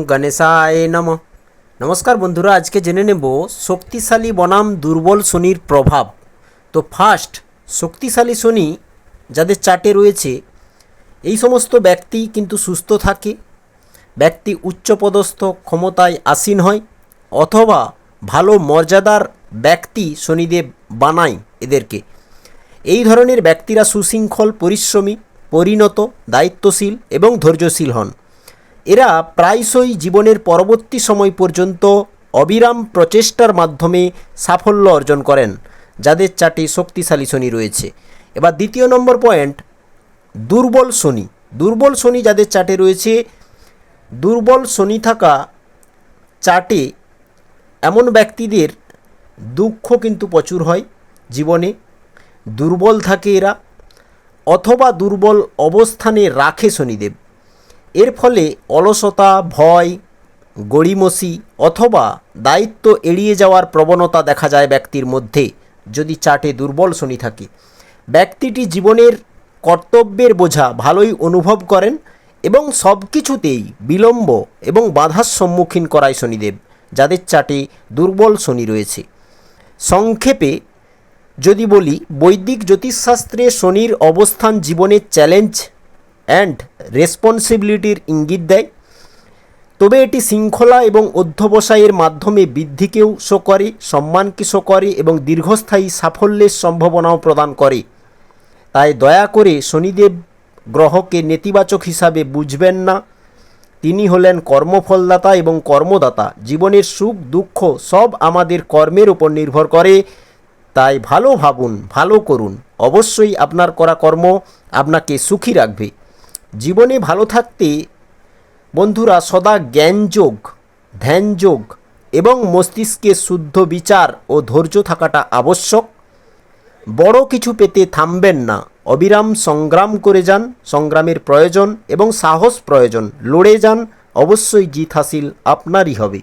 গণেশায় নমঃ। নমস্কার বন্ধুরা, আজকে জেনে নেব শক্তিশালী বনাম দুর্বল শনির প্রভাব। তো ফার্স্ট, শক্তিশালী শনি যাদের চার্টে রয়েছে এই সমস্ত ব্যক্তি কিন্তু সুস্থ থাকে, ব্যক্তি উচ্চপদস্থ ক্ষমতায় আসীন হয় অথবা ভালো মর্যাদার ব্যক্তি শনিদেব বানায় এদেরকে। এই ধরনের ব্যক্তিরা সুশৃঙ্খল, পরিশ্রমী, পরিণত, দায়িত্বশীল এবং ধৈর্যশীল হন। এরা প্রায়শই জীবনের পরবর্তী সময় পর্যন্ত অবিরাম প্রচেষ্টার মাধ্যমে সাফল্য অর্জন করেন যাদের চার্টে শক্তিশালী শনি রয়েছে। এবার দ্বিতীয় নম্বর পয়েন্ট, দুর্বল শনি। দুর্বল শনি যাদের চার্টে রয়েছে, দুর্বল শনি থাকা চার্টে এমন ব্যক্তিদের দুঃখ কিন্তু প্রচুর হয় জীবনে, দুর্বল থাকে এরা অথবা দুর্বল অবস্থানে রাখে শনিদেব। এর ফলে অলসতা, ভয়, গড়িমসি অথবা দায়িত্ব এড়িয়ে যাওয়ার প্রবণতা দেখা যায় ব্যক্তির মধ্যে যদি চার্টে দুর্বল শনি থাকে। ব্যক্তিটি জীবনের কর্তব্যের বোঝা ভালোই অনুভব করেন এবং সব কিছুতেই বিলম্ব এবং বাধার সম্মুখীন করায় শনিদেব যাদের চার্টে দুর্বল শনি রয়েছে। সংক্ষেপে যদি বলি, বৈদিক জ্যোতিষশাস্ত্রে শনির অবস্থান জীবনের চ্যালেঞ্জ অ্যান্ড রেসপন্সিবিলিটির ইঙ্গিত দেয়, তবে এটি শৃঙ্খলা এবং অধ্যবসায়ের মাধ্যমে বৃদ্ধিকেও শো করে, সম্মানকে শো করে এবং দীর্ঘস্থায়ী সাফল্যের সম্ভাবনাও প্রদান করে। তাই দয়া করে শনিদেব গ্রহকে নেতিবাচক হিসাবে বুঝবেন না। তিনি হলেন কর্মফলদাতা এবং কর্মদাতা। জীবনের সুখ দুঃখ সব আমাদের কর্মের উপর নির্ভর করে। তাই ভালো ভাবুন, ভালো করুন, অবশ্যই আপনার করা কর্ম আপনাকে সুখী রাখবে। জীবনে ভালো থাকতে বন্ধুরা সদা জ্ঞানযোগ, ধ্যানযোগ এবং মস্তিষ্কে শুদ্ধ বিচার ও ধৈর্য থাকাটা আবশ্যক। বড় কিছু পেতে থামবেন না, অবিরাম সংগ্রাম করে যান। সংগ্রামের প্রয়োজন এবং সাহস প্রয়োজন, লড়ে যান, অবশ্যই জিত হাসিল আপনারই হবে।